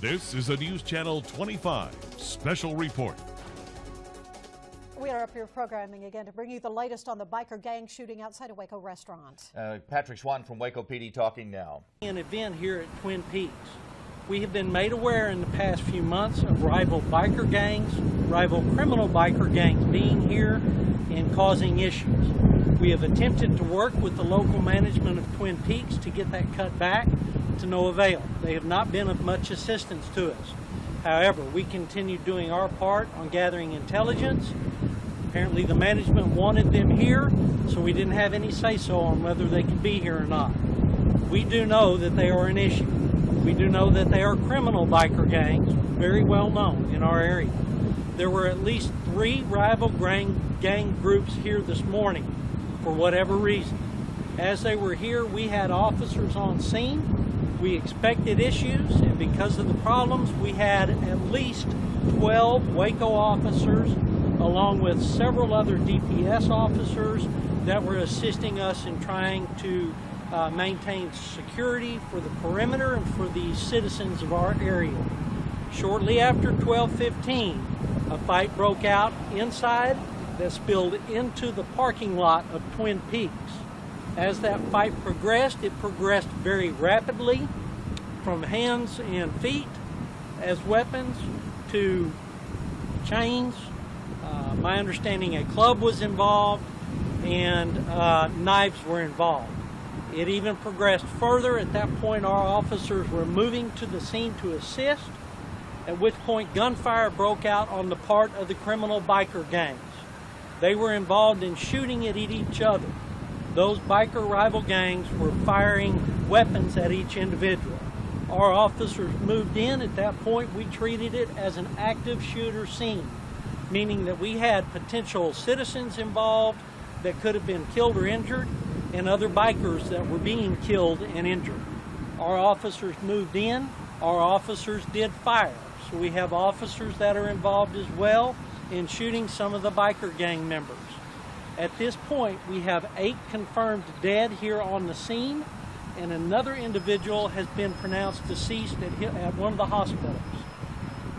This is a News Channel 25 special report. We are up here programming again to bring you the latest on the biker gang shooting outside a Waco restaurant. Patrick Swanton from Waco PD talking now. An event here at Twin Peaks. We have been made aware in the past few months of rival biker gangs, rival criminal biker gangs being here and causing issues. We have attempted to work with the local management of Twin Peaks to get that cut back, to no avail. They have not been of much assistance to us. However, we continue doing our part on gathering intelligence. Apparently the management wanted them here, so we didn't have any say-so on whether they could be here or not. We do know that they are an issue. We do know that they are criminal biker gangs, very well known in our area. There were at least 3 rival gang groups here this morning for whatever reason. As they were here, we had officers on scene. We expected issues, and because of the problems, we had at least 12 Waco officers along with several other DPS officers that were assisting us in trying to maintain security for the perimeter and for the citizens of our area. Shortly after 12:15, a fight broke out inside that spilled into the parking lot of Twin Peaks. As that fight progressed, it progressed very rapidly from hands and feet as weapons to chains. My understanding, a club was involved and knives were involved. It even progressed further. At that point, our officers were moving to the scene to assist, at which point gunfire broke out on the part of the criminal biker gangs. They were involved in shooting at each other. Those biker rival gangs were firing weapons at each individual. Our officers moved in. At that point, we treated it as an active shooter scene, meaning that we had potential citizens involved that could have been killed or injured, and other bikers that were being killed and injured. Our officers moved in. Our officers did fire. So we have officers that are involved as well in shooting some of the biker gang members. At this point, we have 8 confirmed dead here on the scene, and another individual has been pronounced deceased at one of the hospitals.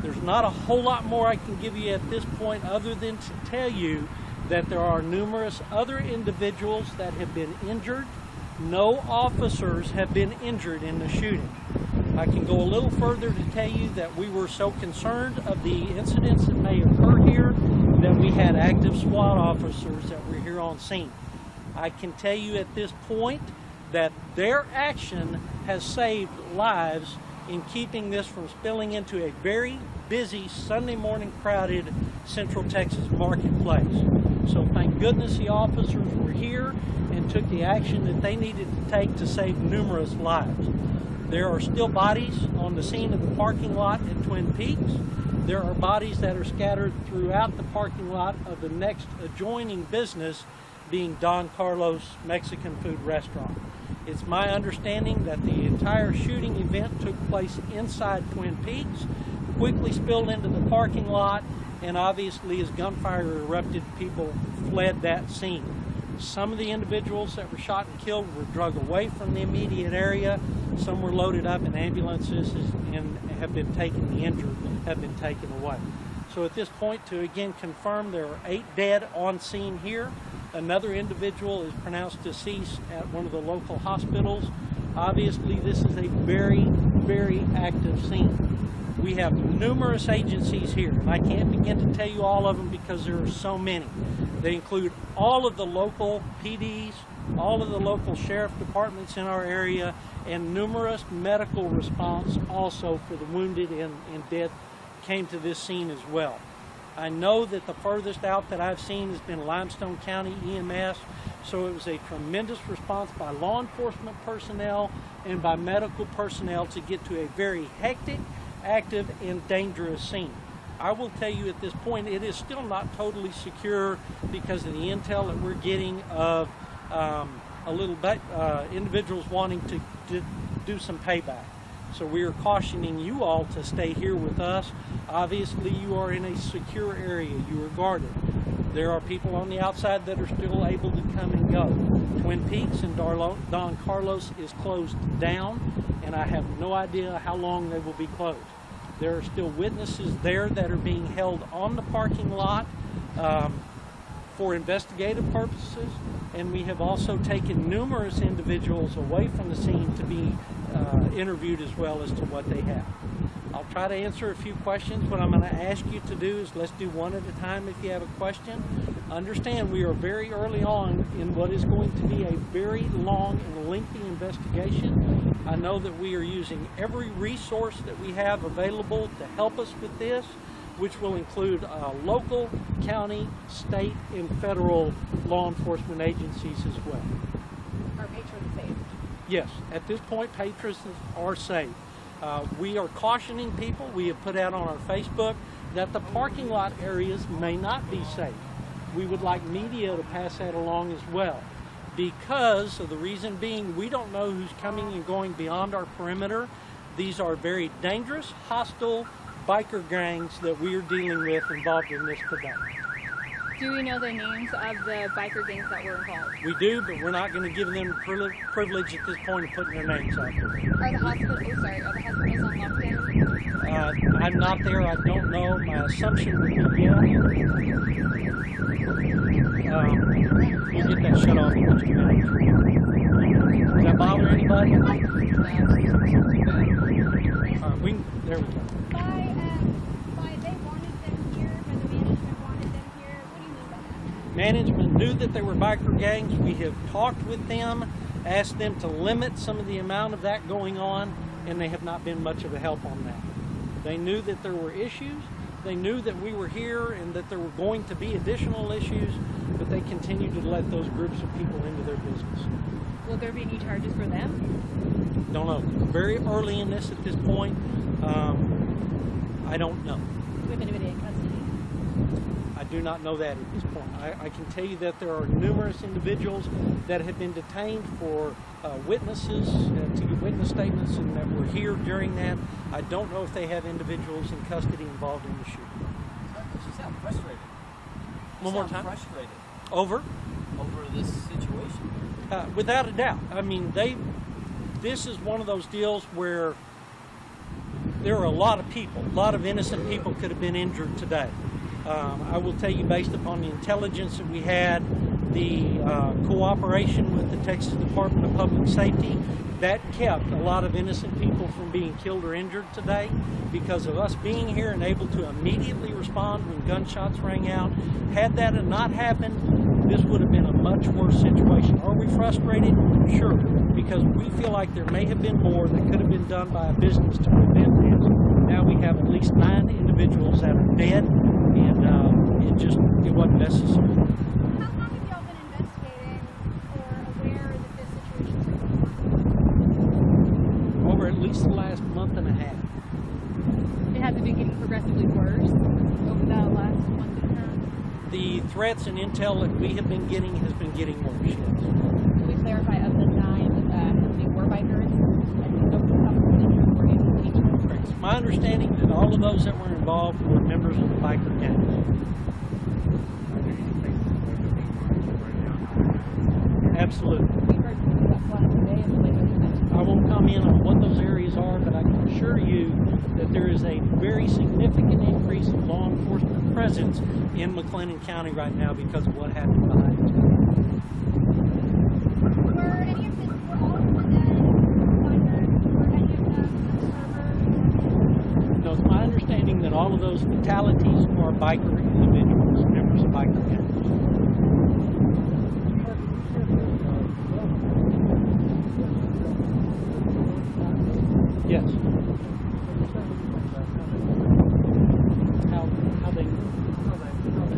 There's not a whole lot more I can give you at this point other than to tell you that there are numerous other individuals that have been injured. No officers have been injured in the shooting. I can go a little further to tell you that we were so concerned of the incidents that may occur here that we had active SWAT officers that were here on scene. I can tell you at this point that their action has saved lives in keeping this from spilling into a very busy Sunday morning crowded Central Texas marketplace. So thank goodness the officers were here and took the action that they needed to take to save numerous lives. There are still bodies on the scene of the parking lot at Twin Peaks. There are bodies that are scattered throughout the parking lot of the next adjoining business, being Don Carlos Mexican Food Restaurant. It's my understanding that the entire shooting event took place inside Twin Peaks, quickly spilled into the parking lot, and obviously as gunfire erupted, people fled that scene. Some of the individuals that were shot and killed were dragged away from the immediate area. Some were loaded up in ambulances and have been taken, the injured have been taken away. So at this point, to again confirm, there are 8 dead on scene here. Another individual is pronounced deceased at one of the local hospitals. Obviously, this is a very, very active scene. We have numerous agencies here, and I can't begin to tell you all of them because there are so many. They include all of the local PDs, all of the local sheriff departments in our area, and numerous medical response also for the wounded and dead came to this scene as well. I know that the furthest out that I've seen has been Limestone County EMS, so it was a tremendous response by law enforcement personnel and by medical personnel to get to a very hectic, active, and dangerous scene. I will tell you at this point, it is still not totally secure because of the intel that we're getting of individuals wanting to do some payback. So we are cautioning you all to stay here with us. Obviously, you are in a secure area. You are guarded. There are people on the outside that are still able to come and go. Twin Peaks and Don Carlos is closed down, and I have no idea how long they will be closed. There are still witnesses there that are being held on the parking lot for investigative purposes, and we have also taken numerous individuals away from the scene to be interviewed as well as to what they have. I'll try to answer a few questions. What I'm going to ask you to do is let's do one at a time if you have a question. Understand we are very early on in what is going to be a very long and lengthy investigation. I know that we are using every resource that we have available to help us with this, which will include local, county, state, and federal law enforcement agencies as well. Are patrons safe? Yes, at this point patrons are safe. We are cautioning people. We have put out on our Facebook that the parking lot areas may not be safe. We would like media to pass that along as well, because of the reason being we don't know who's coming and going beyond our perimeter. These are very dangerous, hostile biker gangs that we are dealing with involved in this today. Do we know the names of the biker gangs that were involved? We do, but we're not going to give them privilege at this point of putting their names out there. Are the hospitals on lockdown? I'm not there. I don't know. My assumption would be yes. We'll get that shut off in just a minute. Does that bother anybody? All right, there we go. Management knew that they were biker gangs. We have talked with them, asked them to limit some of the amount of that going on, and they have not been much of a help on that. They knew that there were issues. They knew that we were here and that there were going to be additional issues, but they continued to let those groups of people into their business. Will there be any charges for them? Don't know. Very early in this at this point. I don't know. Have anybody in custody? I do not know that at this point. I can tell you that there are numerous individuals that have been detained for witnesses, to give witness statements, and that were here during that. I don't know if they have individuals in custody involved in the shooting. You sound frustrated. One more time. Frustrated Over this situation. Without a doubt. I mean, this is one of those deals where there are a lot of people, a lot of innocent people could have been injured today. I will tell you, based upon the intelligence that we had, the cooperation with the Texas Department of Public Safety, that kept a lot of innocent people from being killed or injured today because of us being here and able to immediately respond when gunshots rang out. Had that not happened, this would have been a much worse situation. Are we frustrated? Sure, because we feel like there may have been more that could have been done by a business to prevent this. Now we have at least 9 individuals that are dead, and it wasn't necessary. How long have y'all been investigating or aware that this situation is going on? Over at least the last month and a half. It has been getting progressively worse over the last month and a half? The threats and intel that we have been getting has been getting worse, yes. Can we clarify, of the 9, how many were bikers? And of how many were patrons? It's my understanding that all of those that were involved were members of the biker gang. Absolutely. We heard that one today in the Waco. I won't comment on what those areas are, but I can assure you that there is a very significant increase of law enforcement presence in McLennan County right now because of what happened behind us. Were any of them, were all of the bikers, were any of them servers? No, it's my understanding that all of those fatalities are biker individuals, members of biker gangs. Yes. How they,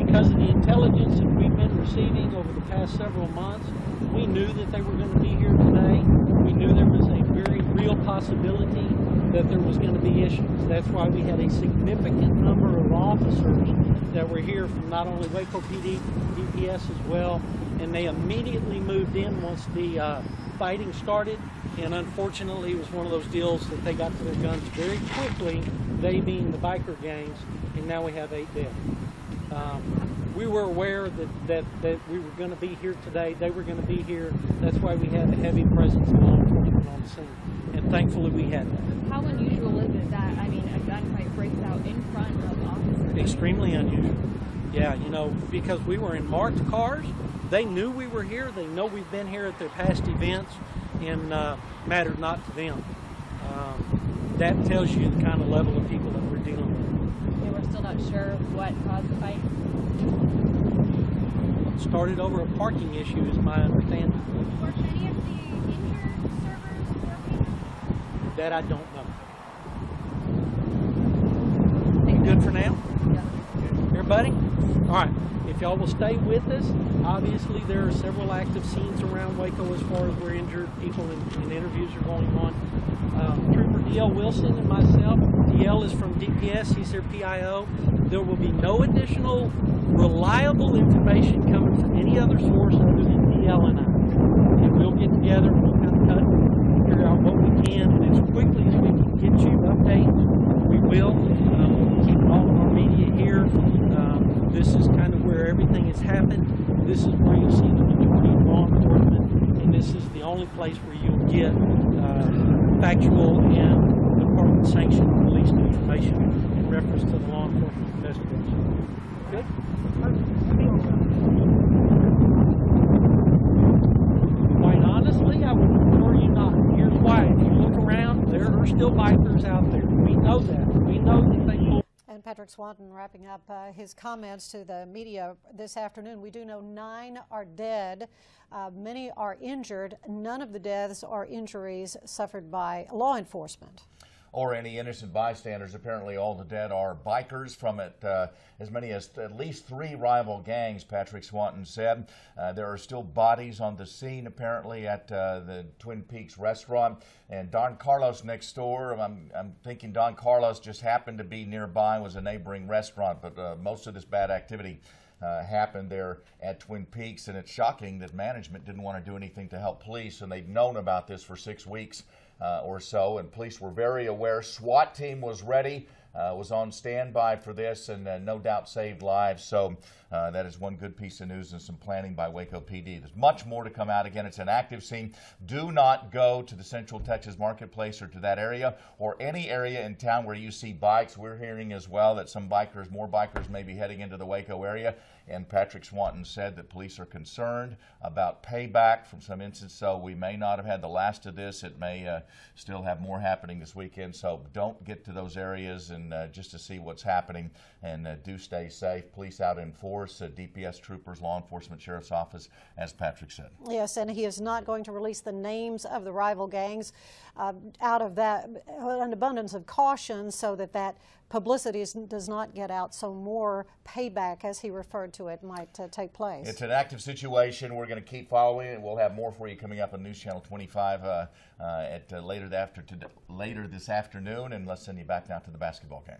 because of the intelligence that we've been receiving over the past several months, we knew that they were going to be here today. We knew there was a very real possibility that there was going to be issues. That's why we had a significant number of officers that were here from not only Waco PD, DPS as well, and they immediately moved in once the fighting started. And unfortunately, it was one of those deals that they got to their guns very quickly, they being the biker gangs, and now we have 8 dead. We were aware that we were going to be here today. They were going to be here. That's why we had a heavy presence of law enforcement on the scene. And thankfully, we had that. How unusual is it that, I mean, a gunfight unusual. Extremely unusual. Yeah, you know, because we were in marked cars. They knew we were here. They know we've been here at their past events, and mattered not to them. That tells you the kind of level of people that we're dealing with. Okay, we're still not sure what caused the fight. Started over a parking issue, is my understanding. Were any of the injured servers working? That I don't know. Good for now? Yeah. Everybody? All right. If y'all will stay with us, obviously there are several active scenes around Waco as far as where injured people and interviews are going on. Trooper D.L. Wilson and myself. D.L. is from DPS. He's their PIO. There will be no additional reliable information coming from any other source other than D.L. and I. And we'll get together, we'll kind of cut and figure out what we can, and as quickly as we can get you updates, we will. We'll keep all of our media here. This is kind of where everything has happened. This is where you'll see the majority of law enforcement, and this is the only place where you'll get factual and department-sanctioned released information in reference to the law enforcement investigation. Good? Quite honestly, I would prefer you not. Here's why. If you look around, there are still bikers out there. We know that. We know that they pull. And Patrick Swanton wrapping up his comments to the media this afternoon. We do know 9 are dead. Many are injured. None of the deaths are injuries suffered by law enforcement. Or any innocent bystanders. Apparently all the dead are bikers from as many as at least 3 rival gangs, Patrick Swanton said. There are still bodies on the scene apparently at the Twin Peaks restaurant. And Don Carlos next door, I'm thinking Don Carlos just happened to be nearby, was a neighboring restaurant, but most of this bad activity happened there at Twin Peaks, and it's shocking that management didn't want to do anything to help police, and they'd known about this for 6 weeks or so, and police were very aware. SWAT team was ready, was on standby for this, and no doubt saved lives. So that is one good piece of news and some planning by Waco PD. There's much more to come out. Again, it's an active scene. Do not go to the Central Texas Marketplace or to that area or any area in town where you see bikes. We're hearing as well that some bikers, more bikers may be heading into the Waco area. And Patrick Swanton said that police are concerned about payback from some instances. So we may not have had the last of this. It may still have more happening this weekend. So don't get to those areas and just to see what's happening. And do stay safe. Police out in force, DPS troopers, law enforcement, sheriff's office, as Patrick said. Yes, and he is not going to release the names of the rival gangs out of that an abundance of caution, so that publicity does not get out, so more payback, as he referred to it, might take place. It's an active situation. We're going to keep following it. We'll have more for you coming up on News Channel 25 later this afternoon, and let's send you back now to the basketball game.